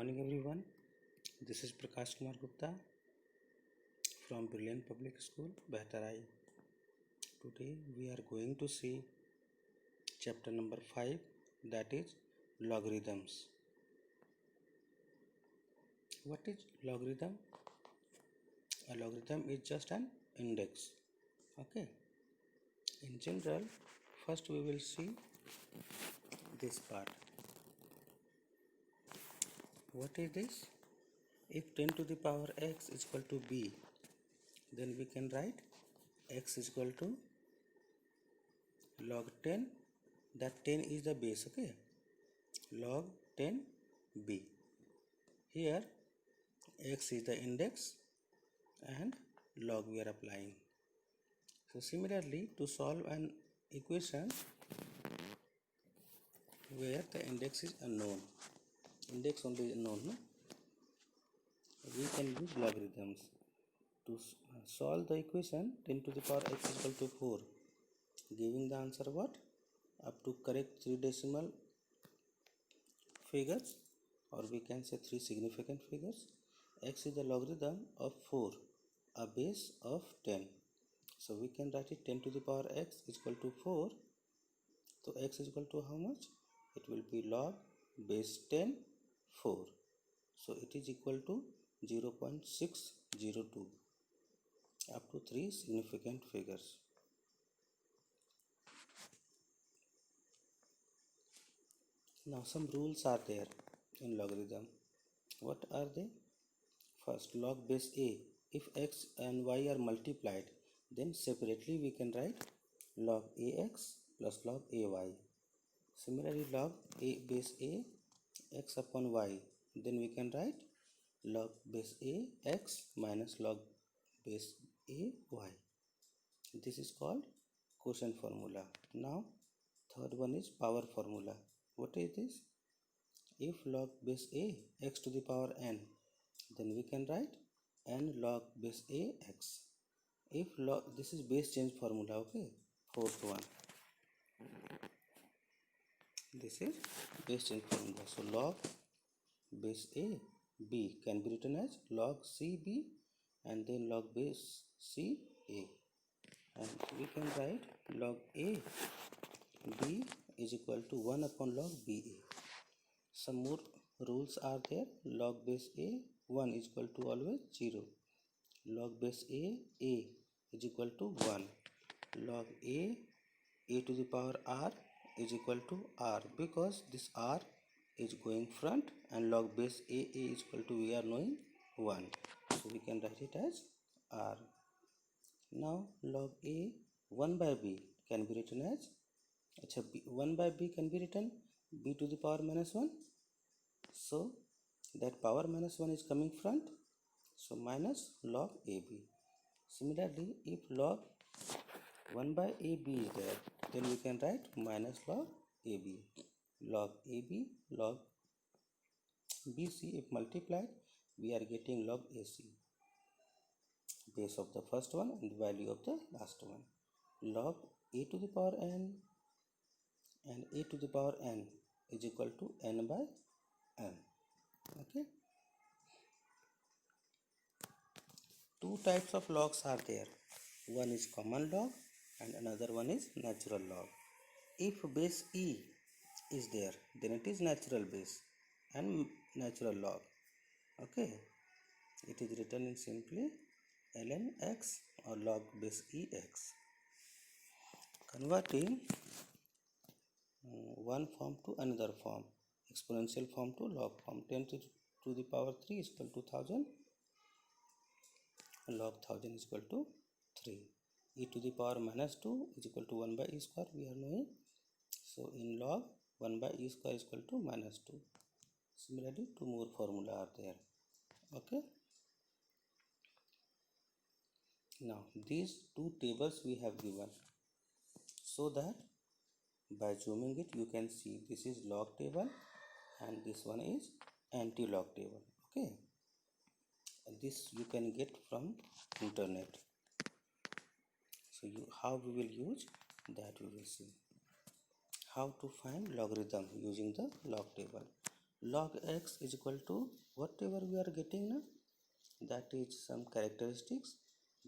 morning everyone. This is Prakash Kumar Gupta from Brilliant Public School, Behtarai. Today we are going to see chapter number 5, that is logarithms. What is logarithm? A logarithm is just an index. Okay. In general, first we will see this part. What is this? If 10 to the power x is equal to b, then we can write x is equal to log 10, that 10 is the base, okay, log 10 b. Here x is the index and log we are applying. So similarly, to solve an equation where the index is unknown, index only is unknown, no? We can use logarithms to solve the equation 10 to the power x is equal to 4, giving the answer what? Up to correct 3 decimal figures, or we can say 3 significant figures. X is the logarithm of 4, a base of 10. So we can write it 10 to the power x is equal to 4. So x is equal to how much? It will be log base 10 4. So it is equal to 0.602 up to 3 significant figures. Now some rules are there in logarithm. What are they? First, log base a. If x and y are multiplied, then separately we can write log ax plus log ay. Similarly, log a base a x upon y, then we can write log base a x minus log base a y. This is called quotient formula. Now third one is power formula. What is this? If log base a x to the power n, then we can write n log base a x. If log, this is base change formula, okay, fourth one. This is base change formula. So log base a b can be written as log c b and then log base c a. And we can write log a b is equal to 1 upon log b a. Some more rules are there. Log base a 1 is equal to always 0. Log base a is equal to 1. Log a to the power r is equal to r, because this r is going front and log base a is equal to, we are knowing, 1. So we can write it as r. Now log a 1 by b can be written as, 1 by b can be written b to the power minus 1. So that power minus 1 is coming front, so minus log ab. Similarly, if log 1 by ab is there, then we can write minus log ab. Log ab, log bc, if multiplied, we are getting log ac, base of the first one and value of the last one. Log a to the power n and a to the power n is equal to n by n. Okay. Two types of logs are there. One is common log and another one is natural log. If base e is there, then it is natural base and natural log. Okay. It is written in simply ln x or log base e x. Converting one form to another form, exponential form to log form. 10 to the power 3 is equal to 1000. Log 1000 is equal to 3. E to the power minus 2 is equal to 1 by e square, we are knowing. So in log, 1 by e square is equal to minus 2. Similarly, two more formula are there. Okay. Now these two tables we have given, so that by zooming it you can see this is log table and this one is anti-log table. Okay. This you can get from internet. So how we will use that we will see. How to find logarithm using the log table. log x is equal to whatever we are getting now, that is some characteristics,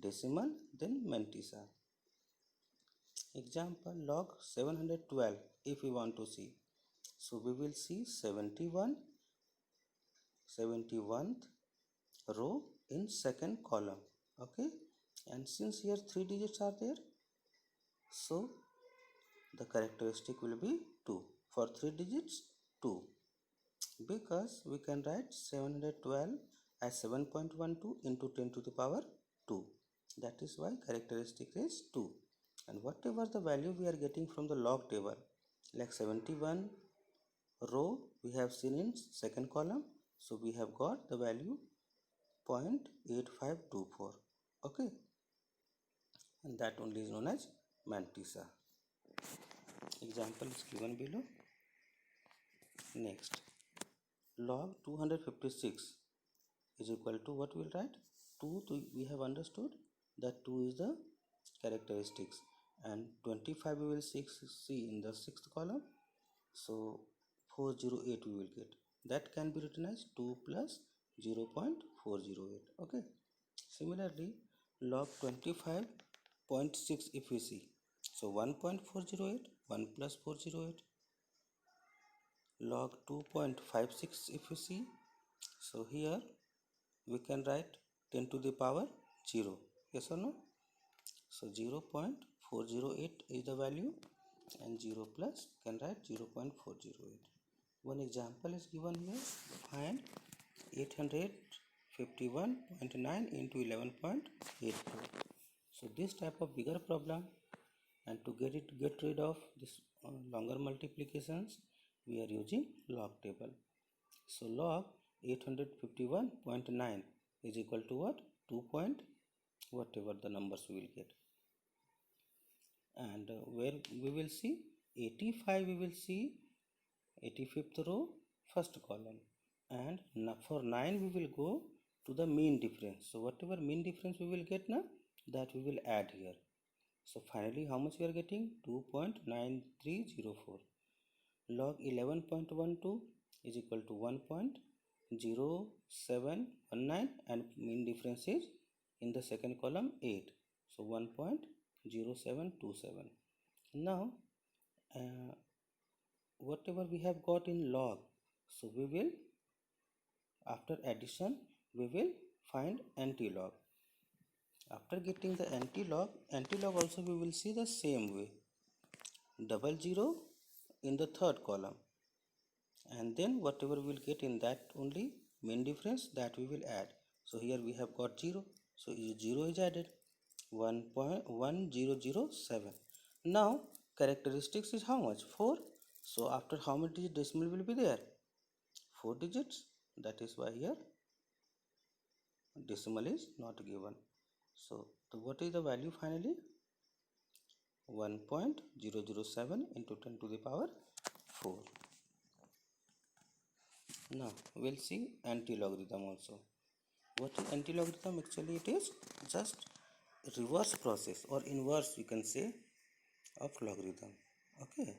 decimal, then mantissa. Example, log 712 if we want to see. So we will see 71th row in second column. Okay, and since here 3 digits are there, so the characteristic will be 2 for 3 digits 2, because we can write 712 as 7.12 into 10 to the power 2. That is why characteristic is 2. And whatever the value we are getting from the log table, like 71 row we have seen in second column, so we have got the value 0.8524. Okay, and that only is known as mantissa. Example is given below. Next, log 256 is equal to what we will write 2 to, we have understood that 2 is the characteristics, and 25 we will see in the sixth column, so 408 we will get, that can be written as 2 plus 0.408. Okay, similarly log 25.6 if we see, so 1.408, 1 plus 408. Log 2.56 if you see, so here we can write 10 to the power 0, yes or no? So 0.408 is the value, and 0 plus can write 0.408. One example is given here. Find 851.9 into 11.84. So this type of bigger problem, and to get rid of this longer multiplications, we are using log table. So log 851.9 is equal to what? 2 point whatever the numbers we will get. And where we will see 85, we will see 85th row first column, and for 9 we will go to the mean difference. So whatever mean difference we will get now, that we will add here. So finally how much we are getting? 2.9304. Log 11.12 is equal to 1.0719, and mean difference is in the second column 8, so 1.0727. Now whatever we have got in log, so we will, after addition, we will find anti-log. After getting the anti-log also we will see the same way, 00 in the third column, and then whatever we will get in that only mean difference, that we will add. So here we have got 0, so 0 is added, 1.1007. Now characteristics is how much? 4. So after how many digit decimal will be there? 4 digits. That is why here decimal is not given. So what is the value finally? 1.007 into 10 to the power 4. Now we'll see anti-logarithm also. What is anti-logarithm? Actually it is just reverse process, or inverse you can say, of logarithm. Okay,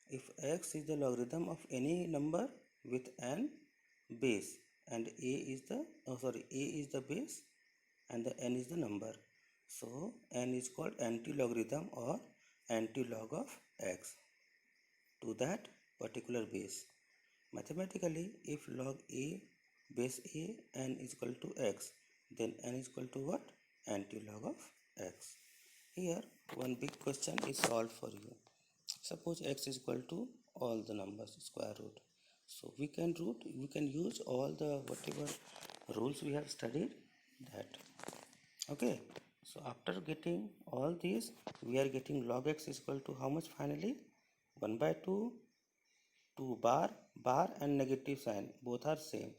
if x is the logarithm of any number with n base, and a is the base and the n is the number, so n is called anti-logarithm or anti-log of x to that particular base. Mathematically, if log a base a n is equal to x, then n is equal to what? Anti-log of x. Here one big question is solved for you. Suppose x is equal to all the numbers square root. So we can use all the whatever rules we have studied, that. Okay. So after getting all these, we are getting log x is equal to how much finally? 1 by 2, 2 bar and negative sign, both are same.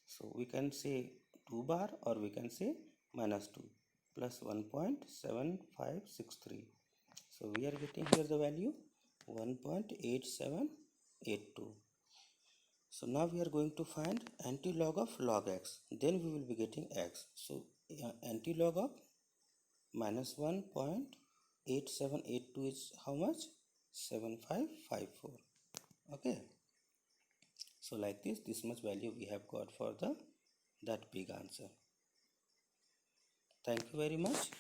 So we can say 2 bar, or we can say minus 2, plus 1.7563. So we are getting here the value 1.8782. So now we are going to find anti-log of log x. Then we will be getting x. So anti-log of minus 1.8782 is how much? 7554. Okay. So like this much value we have got for that big answer. Thank you very much.